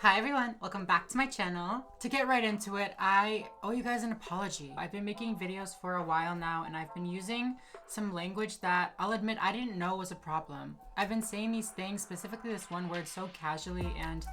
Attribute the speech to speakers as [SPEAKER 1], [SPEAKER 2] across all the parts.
[SPEAKER 1] Hi everyone, welcome back to my channel. To get right into it, I owe you guys an apology. I've been making videos for a while now and I've been using some language that I'll admit I didn't know was a problem. I've been saying these things, specifically this one word, so casually, and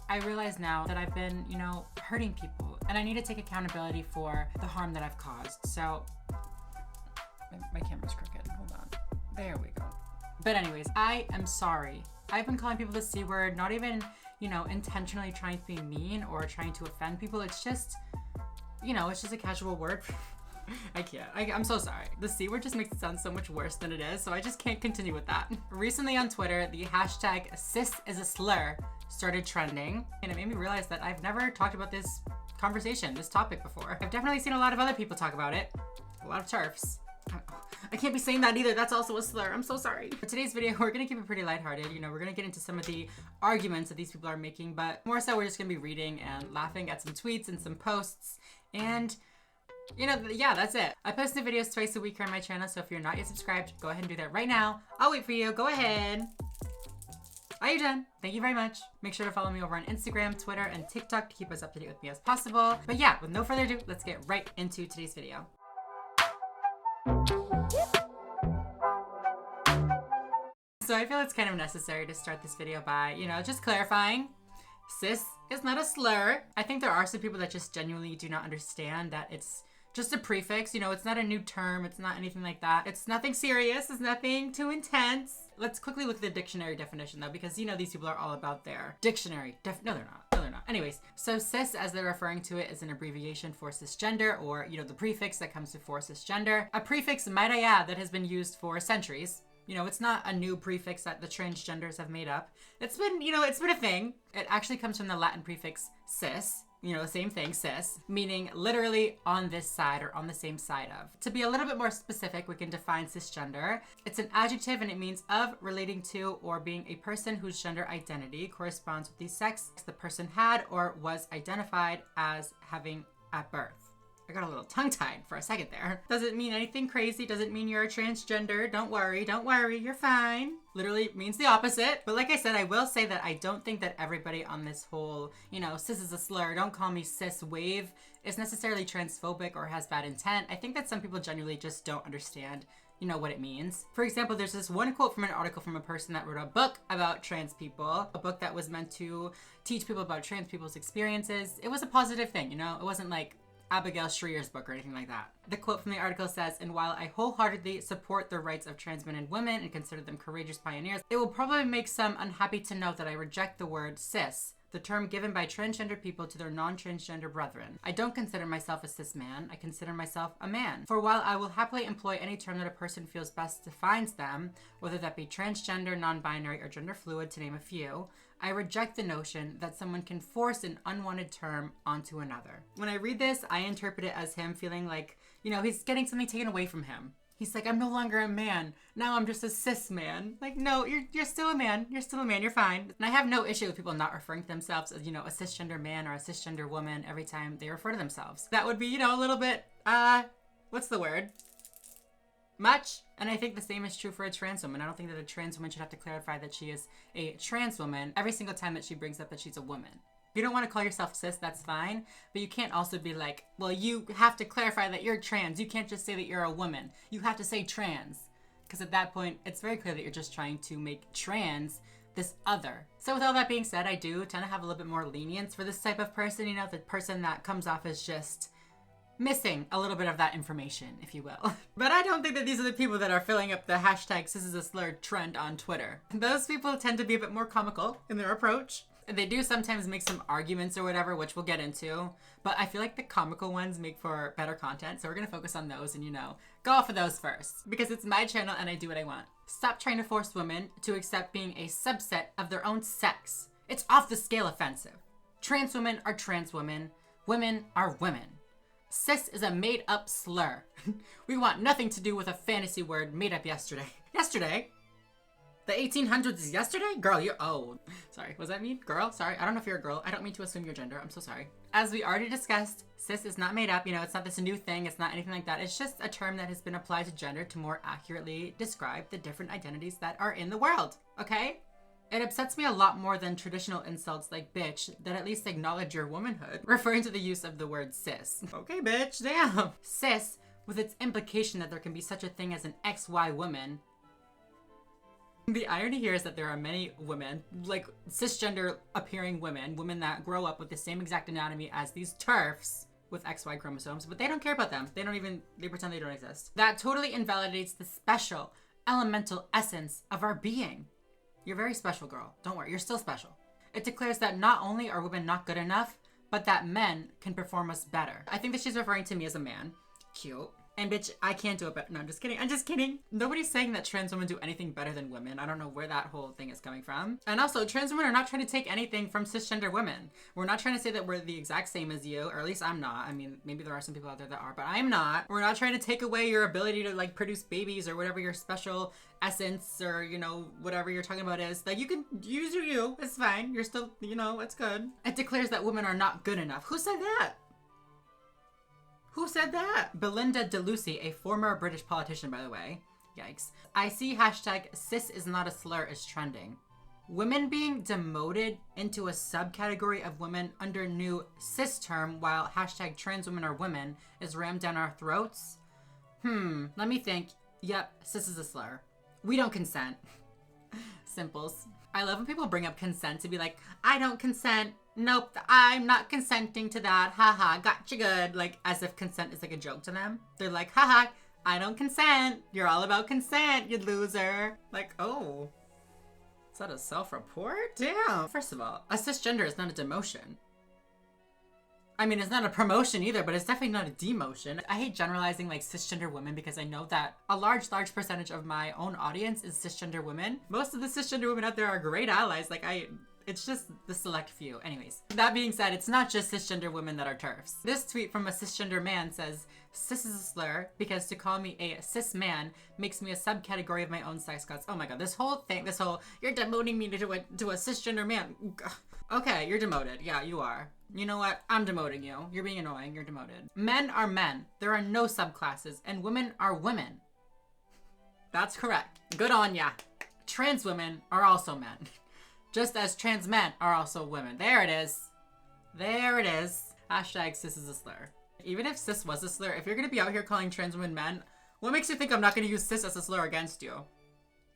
[SPEAKER 1] I realize now that I've been, hurting people and I need to take accountability for the harm that I've caused. So, my camera's crooked, hold on. There we go. But anyways, I am sorry. I've been calling people the C word, not even, intentionally trying to be mean or trying to offend people. It's just, it's just a casual word. I can't. I'm so sorry. The C word just makes it sound so much worse than it is, so I just can't continue with that. Recently on Twitter, the hashtag CisIsASlur started trending, and it made me realize that I've never talked about this topic before. I've definitely seen a lot of other people talk about it. A lot of TERFs. I can't be saying that either. That's also a slur. I'm so sorry. For today's video, we're going to keep it pretty lighthearted. We're going to get into some of the arguments that these people are making, but more so we're just going to be reading and laughing at some tweets and some posts. And, yeah, that's it. I post new videos twice a week here on my channel, so if you're not yet subscribed, go ahead and do that right now. I'll wait for you. Go ahead. Are you done? Thank you very much. Make sure to follow me over on Instagram, Twitter, and TikTok to keep us up to date with me as possible. But yeah, with no further ado, let's get right into today's video. So I feel it's kind of necessary to start this video by, just clarifying, cis is not a slur. I think there are some people that just genuinely do not understand that it's just a prefix. It's not a new term. It's not anything like that. It's nothing serious. It's nothing too intense. Let's quickly look at the dictionary definition though, because these people are all about their dictionary. No, they're not. No, they're not. Anyways, so cis, as they're referring to it, is an abbreviation for cisgender, or, the prefix that comes before cisgender. A prefix, might I add, that has been used for centuries. It's not a new prefix that the transgenders have made up. It's been, it's been a thing. It actually comes from the Latin prefix cis, the same thing, cis, meaning literally on this side or on the same side of. To be a little bit more specific, we can define cisgender. It's an adjective and it means of, relating to, or being a person whose gender identity corresponds with the sex the person had or was identified as having at birth. I got a little tongue-tied for a second there. Doesn't mean anything crazy. Doesn't mean you're a transgender. Don't worry. Don't worry. You're fine. Literally means the opposite. But like I said, I will say that I don't think that everybody on this whole, cis is a slur, don't call me cis wave, is necessarily transphobic or has bad intent. I think that some people genuinely just don't understand what it means. For example, there's this one quote from an article from a person that wrote a book about trans people, a book that was meant to teach people about trans people's experiences. It was a positive thing, It wasn't like Abigail Shrier's book or anything like that. The quote from the article says, "And while I wholeheartedly support the rights of trans men and women and consider them courageous pioneers, it will probably make some unhappy to note that I reject the word cis, the term given by transgender people to their non-transgender brethren. I don't consider myself a cis man. I consider myself a man. For while I will happily employ any term that a person feels best defines them, whether that be transgender, non-binary, or gender fluid, to name a few, I reject the notion that someone can force an unwanted term onto another." When I read this, I interpret it as him feeling like, he's getting something taken away from him. He's like, I'm no longer a man. Now I'm just a cis man. Like, no, you're still a man. You're still a man. You're fine. And I have no issue with people not referring to themselves as, a cisgender man or a cisgender woman every time they refer to themselves. That would be, a little bit, what's the word? Much. And I think the same is true for a trans woman. I don't think that a trans woman should have to clarify that she is a trans woman every single time that she brings up that she's a woman. If you don't want to call yourself cis, that's fine. But you can't also be like, well, you have to clarify that you're trans. You can't just say that you're a woman. You have to say trans. Because at that point, it's very clear that you're just trying to make trans this other. So with all that being said, I do tend to have a little bit more lenience for this type of person. The person that comes off as just missing a little bit of that information, if you will. But I don't think that these are the people that are filling up the hashtag CisIsASlur trend on Twitter. Those people tend to be a bit more comical in their approach. They do sometimes make some arguments or whatever, which we'll get into, but I feel like the comical ones make for better content, so we're gonna focus on those and, go off of those first, because it's my channel and I do what I want. Stop trying to force women to accept being a subset of their own sex. It's off the scale offensive. Trans women are trans women. Women are women. Cis is a made-up slur. We want nothing to do with a fantasy word made up yesterday. Yesterday? The 1800s is yesterday? Girl, you're old. Sorry, was that mean? Girl? Sorry, I don't know if you're a girl. I don't mean to assume your gender. I'm so sorry. As we already discussed, cis is not made up. It's not this new thing. It's not anything like that. It's just a term that has been applied to gender to more accurately describe the different identities that are in the world. Okay? It upsets me a lot more than traditional insults like bitch that at least acknowledge your womanhood, referring to the use of the word cis. Okay, bitch, damn. Cis, with its implication that there can be such a thing as an XY woman. The irony here is that there are many women, like cisgender appearing women that grow up with the same exact anatomy as these TERFs with XY chromosomes, but they don't care about them. They pretend they don't exist. That totally invalidates the special, elemental essence of our being. You're very special, girl. Don't worry, you're still special. It declares that not only are women not good enough, but that men can perform us better. I think that she's referring to me as a man. Cute. And bitch, I can't do it better. No, I'm just kidding. I'm just kidding. Nobody's saying that trans women do anything better than women. I don't know where that whole thing is coming from. And also, trans women are not trying to take anything from cisgender women. We're not trying to say that we're the exact same as you, or at least I'm not. I mean, maybe there are some people out there that are, but I'm not. We're not trying to take away your ability to like produce babies or whatever your special essence or, you know, whatever you're talking about is. Like, you can use you. It's fine. You're still, you know, it's good. It declares that women are not good enough. Who said that? Who said that? Belinda DeLucy, a former British politician, by the way. Yikes. I see hashtag CisIsASlur is trending. Women being demoted into a subcategory of women under new cis term while hashtag trans women are women is rammed down our throats? Let me think. Yep, CisIsASlur. We don't consent. Simples. I love when people bring up consent to be like, I don't consent. Nope, I'm not consenting to that. Haha, gotcha good. Like, as if consent is like a joke to them. They're like, haha, I don't consent. You're all about consent, you loser. Like, oh. Is that a self-report? Damn. First of all, a cisgender is not a demotion. I mean, it's not a promotion either, but it's definitely not a demotion. I hate generalizing like cisgender women because I know that a large percentage of my own audience is cisgender women. Most of the cisgender women out there are great allies. Like, it's just the select few. Anyways, that being said, it's not just cisgender women that are TERFs. This tweet from a cisgender man says, "Cis is a slur because to call me a cis man makes me a subcategory of my own sex gods." Oh my god, this whole thing, you're demoting me to a cisgender man. Okay, you're demoted. Yeah, you are. You know what? I'm demoting you. You're being annoying. You're demoted. Men are men. There are no subclasses, and women are women. That's correct. Good on ya. Trans women are also men. Just as trans men are also women. There it is. There it is. Hashtag CisIsASlur. Even if cis was a slur, if you're gonna be out here calling trans women men, what makes you think I'm not gonna use cis as a slur against you?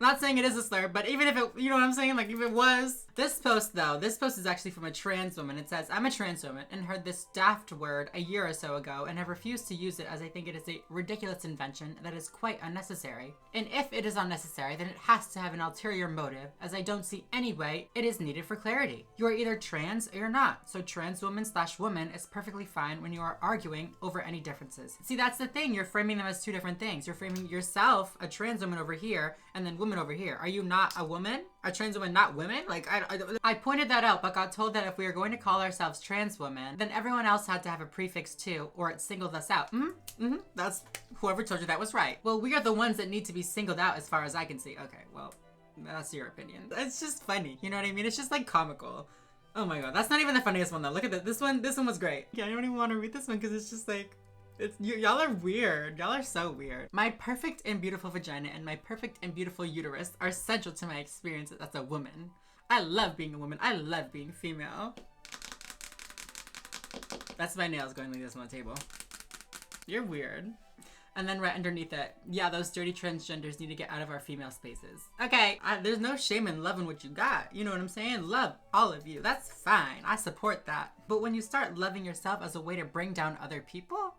[SPEAKER 1] I'm not saying it is a slur, but even if it, you know what I'm saying? Like, if it was. This post, though, this post is actually from a trans woman. It says, "I'm a trans woman and heard this daft word a year or so ago and have refused to use it as I think it is a ridiculous invention that is quite unnecessary. And if it is unnecessary, then it has to have an ulterior motive, as I don't see any way it is needed for clarity. You are either trans or you're not. So trans woman/woman is perfectly fine when you are arguing over any differences." See, that's the thing. You're framing them as two different things. You're framing yourself, a trans woman over here, and then woman over here. Are you not a woman? Are trans women not women? Like, I pointed that out, but got told that if we were going to call ourselves trans women, then everyone else had to have a prefix too, or it singled us out. That's, whoever told you that was right. Well, we are the ones that need to be singled out as far as I can see. Okay, well, that's your opinion. It's just funny, you know what I mean? It's just like comical. Oh my god, that's not even the funniest one though. Look at that. This one was great. Yeah, I don't even want to read this one because it's just like, y'all are weird. Y'all are so weird. My perfect and beautiful vagina and my perfect and beautiful uterus are central to my experience as a woman. I love being a woman. I love being female. That's my nails going like this on the table. You're weird. And then right underneath it, yeah, those dirty transgenders need to get out of our female spaces. Okay, there's no shame in loving what you got. You know what I'm saying? Love all of you. That's fine. I support that. But when you start loving yourself as a way to bring down other people,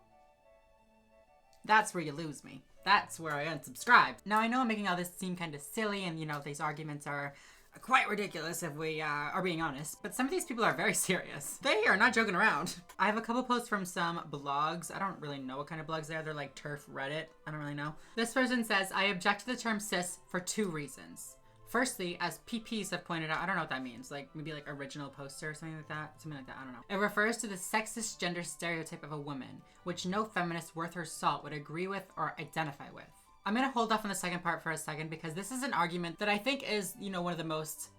[SPEAKER 1] that's where you lose me. That's where I unsubscribe. Now, I know I'm making all this seem kind of silly and, you know, these arguments are quite ridiculous if we are being honest, but some of these people are very serious. They are not joking around. I have a couple posts from some blogs. I don't really know what kind of blogs they are. They're like TERF Reddit. I don't really know. This person says, "I object to the term cis for 2 reasons. Firstly, as PPs have pointed out, I don't know what that means. Like, maybe like original poster or something like that. Something like that, I don't know. It refers to the sexist gender stereotype of a woman, which no feminist worth her salt would agree with or identify with." I'm gonna hold off on the second part for a second because this is an argument that I think is, you know, one of the most,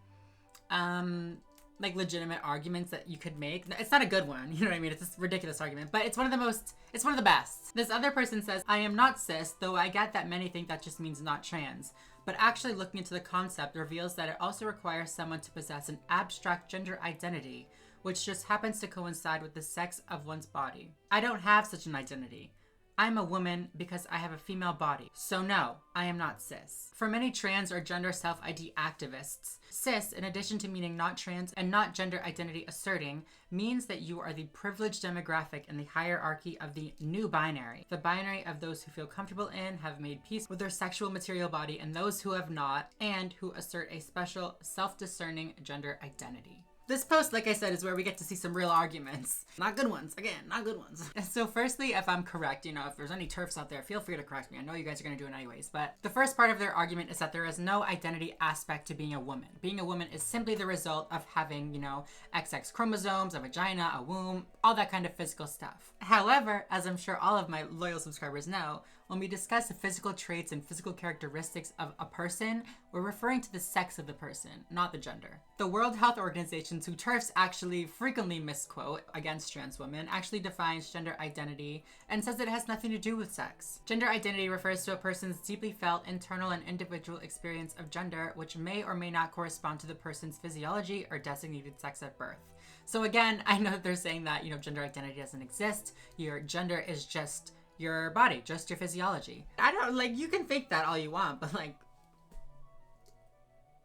[SPEAKER 1] like legitimate arguments that you could make. It's not a good one, you know what I mean? It's this ridiculous argument, but it's one of the best. This other person says, "I am not cis, though I get that many think that just means not trans. But actually looking into the concept reveals that it also requires someone to possess an abstract gender identity, which just happens to coincide with the sex of one's body. I don't have such an identity. I'm a woman because I have a female body. So no, I am not cis. For many trans or gender self-ID activists, cis, in addition to meaning not trans and not gender identity asserting, means that you are the privileged demographic in the hierarchy of the new binary. The binary of those who feel comfortable in, have made peace with their sexual material body, and those who have not, and who assert a special self-discerning gender identity. This post, like I said, is where we get to see some real arguments. Not good ones. Again, not good ones. So firstly, if I'm correct, you know, if there's any TERFs out there, feel free to correct me. I know you guys are going to do it anyways. But the first part of their argument is that there is no identity aspect to being a woman. Being a woman is simply the result of having, you know, XX chromosomes, a vagina, a womb, all that kind of physical stuff. However, as I'm sure all of my loyal subscribers know, when we discuss the physical traits and physical characteristics of a person, we're referring to the sex of the person, not the gender. The World Health Organization, who TERFs actually frequently misquote against trans women, actually defines gender identity and says it has nothing to do with sex. Gender identity refers to a person's deeply felt internal and individual experience of gender, which may or may not correspond to the person's physiology or designated sex at birth. So again, I know that they're saying that, you know, gender identity doesn't exist. Your gender is just your body, just your physiology. I don't, like, you can think that all you want, but like,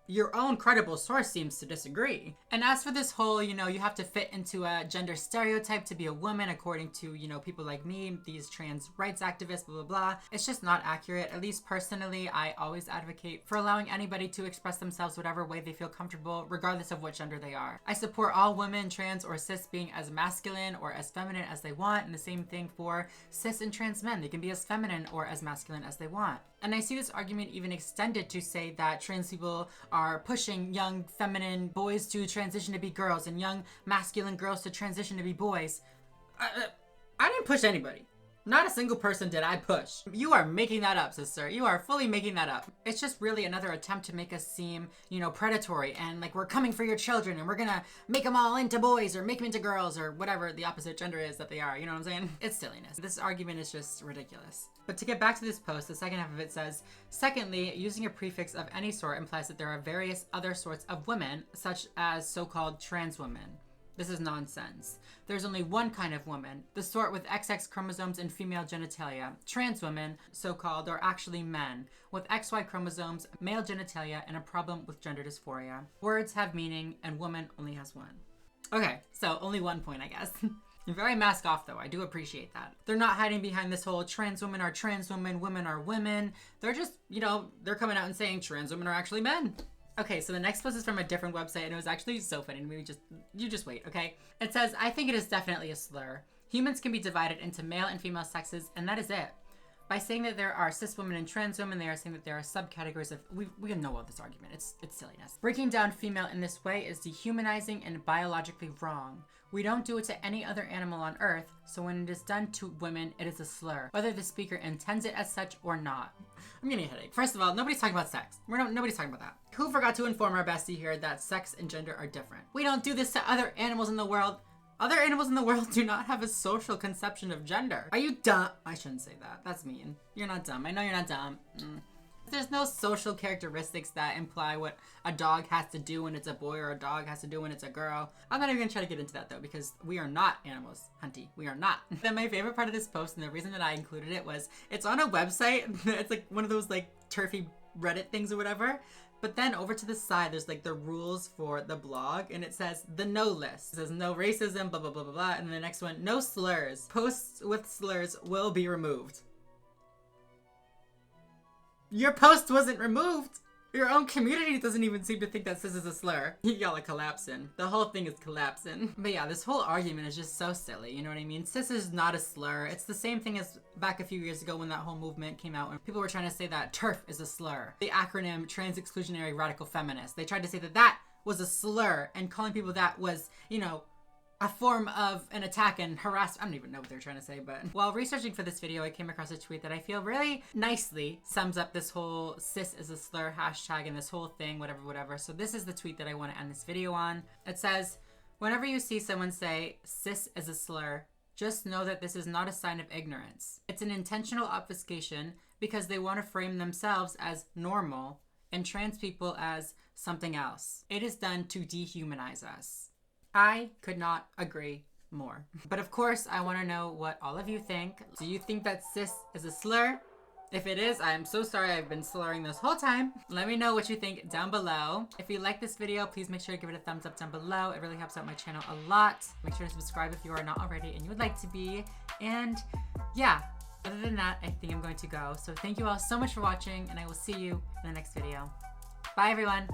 [SPEAKER 1] your own credible source seems to disagree. And as for this whole, you know, you have to fit into a gender stereotype to be a woman according to, you know, people like me, these trans rights activists, blah, blah, blah. It's just not accurate. At least personally, I always advocate for allowing anybody to express themselves whatever way they feel comfortable, regardless of what gender they are. I support all women, trans or cis, being as masculine or as feminine as they want, and the same thing for cis and trans men. They can be as feminine or as masculine as they want. And I see this argument even extended to say that trans people are pushing young feminine boys to transition to be girls and young masculine girls to transition to be boys. I didn't push anybody. Not a single person did I push. You are making that up, sister. You are fully making that up. It's just really another attempt to make us seem, you know, predatory and like we're coming for your children and we're gonna make them all into boys or make them into girls or whatever the opposite gender is that they are. You know what I'm saying? It's silliness. This argument is just ridiculous. But to get back to this post, the second half of it says, secondly, using a prefix of any sort implies that there are various other sorts of women, such as so-called trans women. This is nonsense. There's only one kind of woman, the sort with XX chromosomes and female genitalia. Trans women, so-called, are actually men with XY chromosomes, male genitalia, and a problem with gender dysphoria. Words have meaning, and woman only has one. Okay, so only 1 point, I guess. Very mask off, though. I do appreciate that. They're not hiding behind this whole trans women are trans women are women. They're just, you know, they're coming out and saying trans women are actually men. Okay, so the next post is from a different website, and it was actually so funny to me. You just wait, okay? It says, I think it is definitely a slur. Humans can be divided into male and female sexes, and that is it. By saying that there are cis women and trans women, they are saying that there are subcategories of, we know all this argument. It's silliness. Breaking down female in this way is dehumanizing and biologically wrong. We don't do it to any other animal on Earth, so when it is done to women, it is a slur, whether the speaker intends it as such or not. I'm getting a headache. First of all, nobody's talking about sex. Nobody's talking about that. Who forgot to inform our bestie here that sex and gender are different? We don't do this to other animals in the world. Other animals in the world do not have a social conception of gender. Are you dumb? I shouldn't say that. That's mean. You're not dumb. I know you're not dumb. There's no social characteristics that imply what a dog has to do when it's a boy or a dog has to do when it's a girl. I'm not even gonna try to get into that though, because we are not animals, hunty. We are not. Then my favorite part of this post, and the reason that I included it, was it's on a website. It's like one of those like turfy Reddit things or whatever. But then over to the side, there's like the rules for the blog, and it says the no list. It says no racism, blah, blah, blah, blah, blah. And the next one, no slurs. Posts with slurs will be removed. Your post wasn't removed. Your own community doesn't even seem to think that cis is a slur. Y'all are collapsing. The whole thing is collapsing. But yeah, this whole argument is just so silly, you know what I mean? Cis is not a slur. It's the same thing as back a few years ago when that whole movement came out, when people were trying to say that TERF is a slur. The acronym Trans Exclusionary Radical Feminist. They tried to say that that was a slur, and calling people that was, you know, a form of an attack and harassment. I don't even know what they're trying to say, but while researching for this video, I came across a tweet that I feel really nicely sums up this whole cis is a slur hashtag and this whole thing, whatever. So this is the tweet that I want to end this video on. It says, whenever you see someone say cis is a slur, just know that this is not a sign of ignorance. It's an intentional obfuscation because they want to frame themselves as normal and trans people as something else. It is done to dehumanize us. I could not agree more. But of course, I want to know what all of you think. Do you think that cis is a slur? If it is, I am so sorry I've been slurring this whole time. Let me know what you think down below. If you like this video, please make sure to give it a thumbs up down below. It really helps out my channel a lot. Make sure to subscribe if you are not already and you would like to be. And yeah, other than that, I think I'm going to go. So thank you all so much for watching, and I will see you in the next video. Bye, everyone.